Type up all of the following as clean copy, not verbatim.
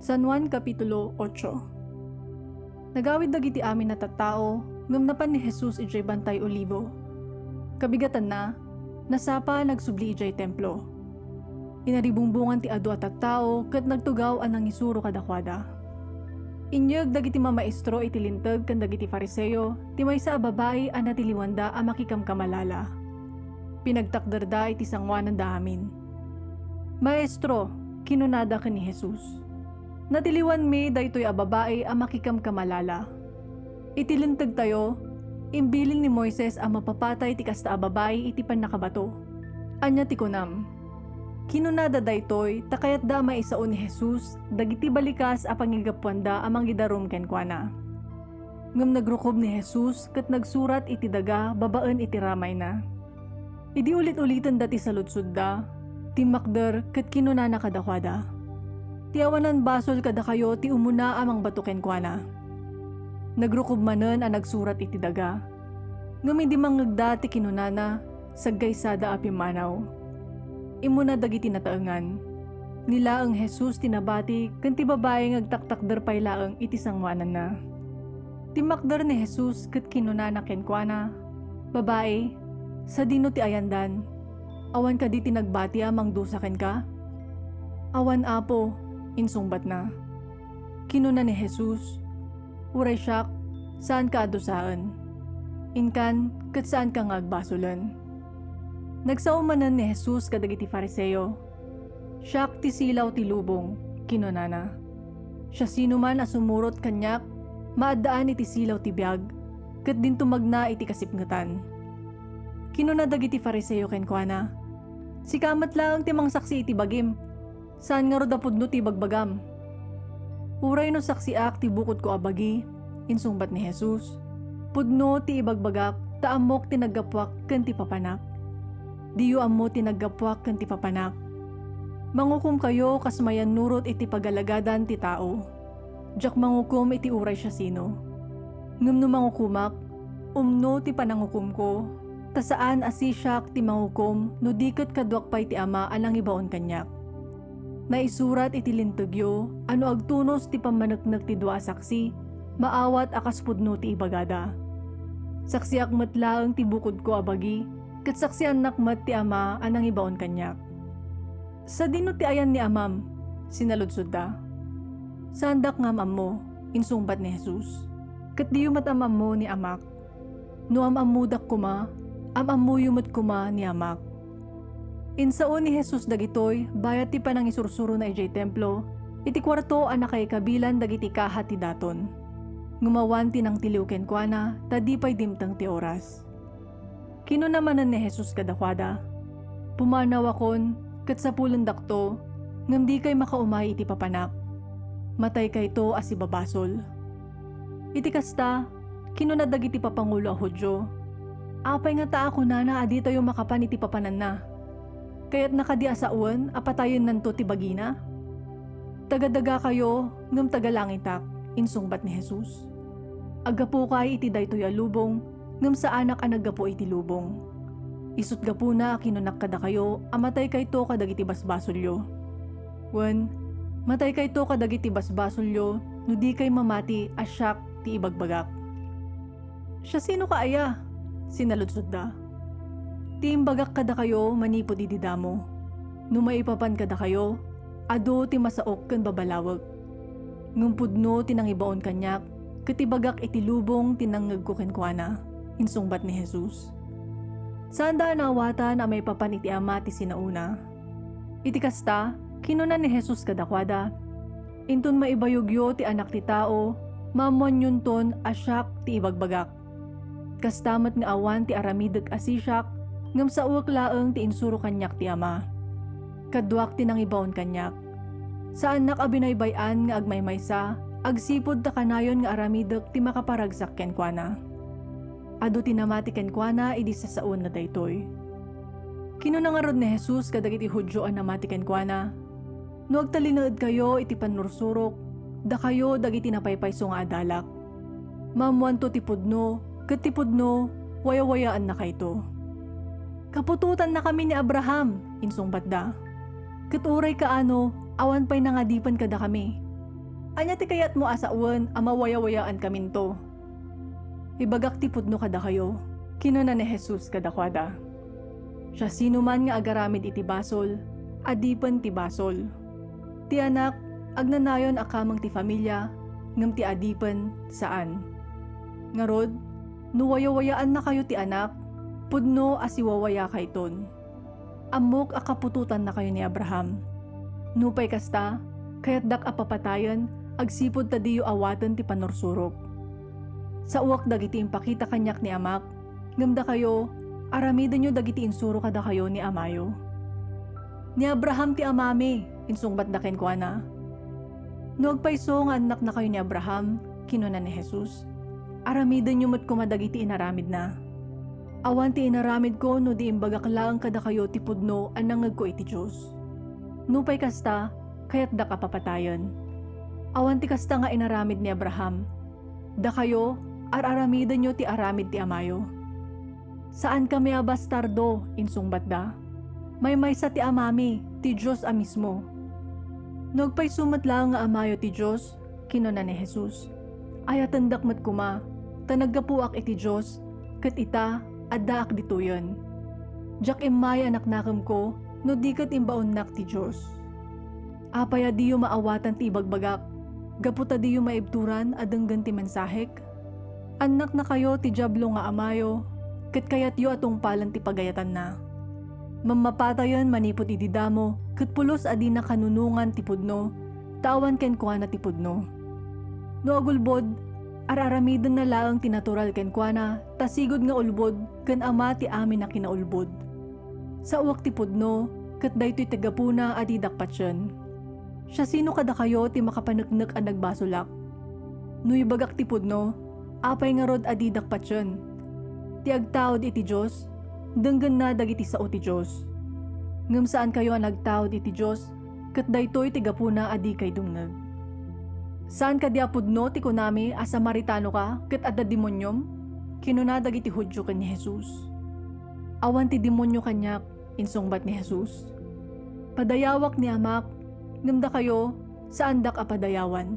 San Juan Kapitulo 8. Nagawid dagiti amin na tattao, ngamnapan ni Jesus ijay bantay olibo. Kabigatan na, nasapa nagsubli ijay templo. Inaribumbungan ti adu at tattao, kat nagtugaw anang isuro kadakwada. Inyag dagiti mamaestro itilintag kan dagiti fariseyo, ti maysa a babae a natiliwanda a makikamkamalala. Pinagtakdarda iti sangwanan da amin. Maestro, kinunada ka ni Jesus. Natiliwan mi daytoy a babae a makikamkamalala. Itilintag tayo, imbilin ni Moises a mapapatay ti kasta a babae iti pannakabato. Anya ti kunam. Kinunada daytoy takayat da maisao ni Jesus dagiti balikas a pangigapuanda a manggidarum kenkwana. Ngem nagrukob ni Jesus ket nagsurat iti daga babaen iti ramay na. Idi ulit-ulitan dati sa lutsud da, timakder ket kinunana kadakwada. Ti awanan basol kada kayo ti umuna amang batuken kuana. Nagrukob manen a nagsurat iti daga. Ngem hindi mangagda ti kinunana saggaysada a pimanaw. Imuna dagiti nataengan. Nilaeng Jesus tinabati ken ti babae ngagtaktakder pay laeng iti sangwanan na. Timakder ni Jesus ket kinunana ken kuana. Babae, sa dino ti ayandan. Awan ka di tinagbati amang dusa ken ka? Awan apo. Insungbat na. Kinuna ni Jesus, uray siyak, saan ka adusaan? Inkan, kat saan ka ngagbasolan? Nagsaumanan ni Jesus kadagiti fariseyo. Siyak ti silaw ti lubong, kinuna na. Siya sino man a sumurot kanyak, maadaan iti silaw ti biyag, kat din tumagna iti kasipngatan. Kinuna dagiti fariseyo kenkwana. Si kamat lang ti mangsaksi iti bagim, saan nga roda pudno ti bagbagam? Uray no saksiak ti bukod ko abagi, insungbat ni Jesus. Pudno ti ibagbagak, taamok ti naggapwak ken ti papanak. Diyo ammo ti naggapwak ken ti papanak. Mangukum kayo kasmayan nurot iti pagalagadan ti tao. Diyak mangukum iti uray siya sino. Ngem no mangukumak, umno ti panangukum ko. Ta saan asisyak ti mangukum no diket kadwak pay ti ama alang ibaon kanyak. Naisurat iti lintagyo, ano agtunos ti pamanagnag ti dua saksi, maawat akas pudno ti ibagada. Saksi akmat laeng ti bukod ko abagi, ket saksian nakmat ti ama anang ibaon kanyak. Sa dino ti ayan ni amam, sinaludsod da. Sandak ngam ammo, insungbat ni Jesus. Ket diyo mat amam mo ni amak. No amamudak kuma, amamu yumot kuma ni amak. Insao ni Jesus dagitoy, bayat ti panang isursuro na ijay templo, iti kwarto a nakay kabilan dagiti kahat ti daton. Ngumawan ti nang tiliw kenkwana, tadi pay dimtang ti oras. Kinunamanan ni Jesus kadakwada. Pumanaw akon, ket sa pulendak to, ngem di kay makaumay iti papanak. Matay kay to as ibabasol. Iti kasta, kinunad dagiti papangulo a Hudyo. Apay nga ta ako na adi tayo makapan iti papanan na. Kaya't nakadia sa uwan, apatayon nanto ti bagina? Tagadaga kayo, ngem tagalangitak, insungbat ni Jesus. Aggapo kay iti daytoy a lubong, ngem sa anak a naggapo iti lubong. Isut gapo na kinunak kada kayo, amatay kay to kadagiti basbasolyo. Wen, matay kay to kadagiti basbasolyo, no di kay mamati asyak ti ibagbagak. Siya sino ka aya? Sinaludsod da. Tiimbagak kada kayo manipod iti damo. No maipapan kada kayo, ado ti masaok ken babalawag. Ngumpudno tinangibaon kanyak, ketibagak iti lubong tinangeg ko kenkwana, insungbat ni Jesus. Saan da nawatan a may papan iti ama ti sinauna? Iti kasta, kinuna ni Jesus kadakwada. Inton maibayugyo ti anak ti tao, mamon yunton asyak ti ibagbagak. Kastamat nga awan ti aramideg asisyak, ngem sa uwak laeng ti insuro kanyak ti ama. Kadwak ti nangibawon kanyak. Saan nakabinaybayan nga agmaymaysa, agsipod ta kanayon nga aramidek ti makaparagsak kenkwana. Adu tinamati kenkwana idi sa saon na daytoy. Kinunangarod ni Jesus kadagiti Hudyo a namati kenkwana. No agtalinaed kayo iti panursurok, da kayo dagiti napaypayso nga adalak. Mamuan to ti pudno, ket ti pudno, waya-wayaan na kayto. Kapututan na kami ni Abraham, insungbat da. Ket uray kaano, awan pay nangadipan kada kami. Anya ti kayat mo asauan amawaya-wayaan kaminto. Ibagak ti pudno kada kayo, kinuna ni Jesus kadakwada. Siya sino man nga agaramid iti basol, adipan ti basol. Ti anak, agnanayon akamang ti familia, ngam ti adipan saan. Ngarod, nuwaya-wayaan na kayo ti anak, pudno asiwawaya kayton. Amok akapututan na kayo ni Abraham. Nupay kasta, kayat dak apapatayan, agsipod ta diyo awatan ti panursurok. Sa uwak dagiti impakita kanyak ni amak, ngamda kayo, aramiden nyo dagiti insuro kada kayo ni amayo. Ni Abraham ti amami, insungbat daken ko na. Nuagpayso nga anak na kayo ni Abraham, kinuna ni Jesus. Aramiden nyo mat kumadagiti inaramid na. Awan ti inaramid ko no di imbagak lang kada kayo ti pudno anangag ko iti Diyos. Nupay kasta, kayat da kapapatayon. Awan ti kasta nga inaramid ni Abraham. Da kayo, araramidan nyo ti aramid ti amayo. Saan kami abastardo, insungbat da? May sa ti amami, ti Diyos mismo. Nagpay sumat lang nga amayo ti Diyos, kinuna ni Jesus. Ayatandak mat kuma, tanaggapuak iti Diyos, kat ita, addaak dituyon. Jak imay anak nakam ko, no di kat imbaon nak ti Diyos. Apaya diyo maawatan ti ibagbagak, gaputa diyo maibturan adang ganti mensahek. Anak na kayo ti jablo nga amayo, kat kayat yo atong palan ti pagayatan na. Mamapatayon manipot ididamo, kat pulos adi na kanunungan ti pudno, tawan ken kuana ti pudno. No agulbod, araramidan na laang tinatural ken kuana, tasigod nga ulbod, ken ama ti amin na kinaulbod. Sa uwak ti pudno, kat daytoy tagapuna adi dakpatyon. Siya sino kada kayo ti makapaneknek ang nagbasulak. No ibagak ti pudno, apay nga rod adi dakpatyon. Ti agtaod iti Diyos, denggan na dagiti sao ti Diyos. Ngem saan kayo ang nagtaod iti Diyos, kat daytoy tigapuna adi kay dungeg. Saan ka diapudno ti kunami a Samaritano ka, kat adda demonyom? Kinuna dagiti Hudyo ken ni Jesus. Awan ti demonyo kanyak, insungbat ni Jesus. Padayawak ni amak, ngamda kayo, saan dak apadayawan?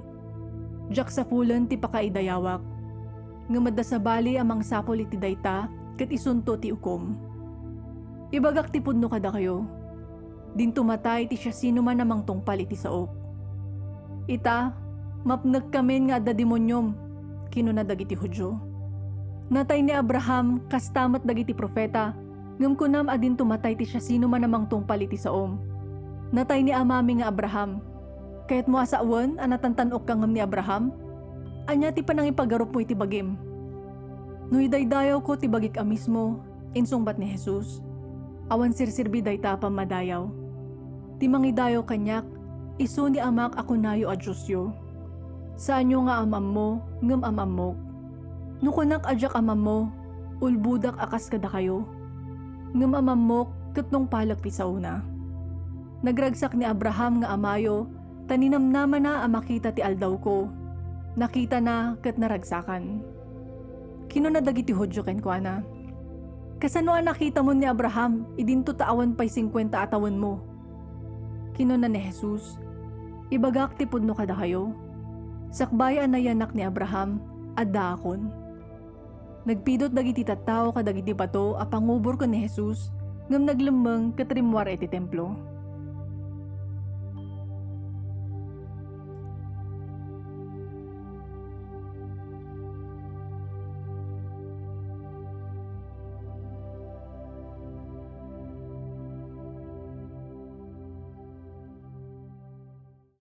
Jak sa pulen ti pakaidayawak. Ngamadda sa bali amang sapol iti dayta, kat isunto ti ukom. Ibagak ti pudno kada kayo. Din tumatay ti siya sino man namang tungpal iti saok. Ita, mapnag kamen nga adda demonyom, kinuna dagiti Hudyo. Natay ni Abraham kastamat dagiti profeta, ngem kunam adin tumatay ti siya sino man namang tungpal iti saom. Natay ni amami nga Abraham. Kayat mo asaawan anatantanok kang ngem ni Abraham? Anya ti panang ipagarup mo iti bagim. No idaydayaw ko ti bagik mismo, insungbat ni Jesus. Awan sirsirbi dayta pamadayaw. Ti mangidayaw kanyak, isu ni amak ako nayo a Diyosyo. Saanyo nga amam mo, ngem amam mo. Nukunak adyak amam mo, ulbudak akas kada kayo. Ngem amam mo, ket nung palak ti sauna. Nagragsak ni Abraham nga amayo, taninamnaman na makita ti aldaw ko. Nakita na ket naragsakan. Kinuna dagiti Hudyo ken kuana. Kasano ang nakita mo ni Abraham, idinto taawan pay 50 atawan mo. Kinuna ni Jesus, ibagak ti pudno kada kayo. Sakbayan na yanak ni Abraham, adda akon. Nagpidot dagiti tattao kadagiti bato a pangubor ko ni Jesus, ngem naglemeng katrimwar iti templo.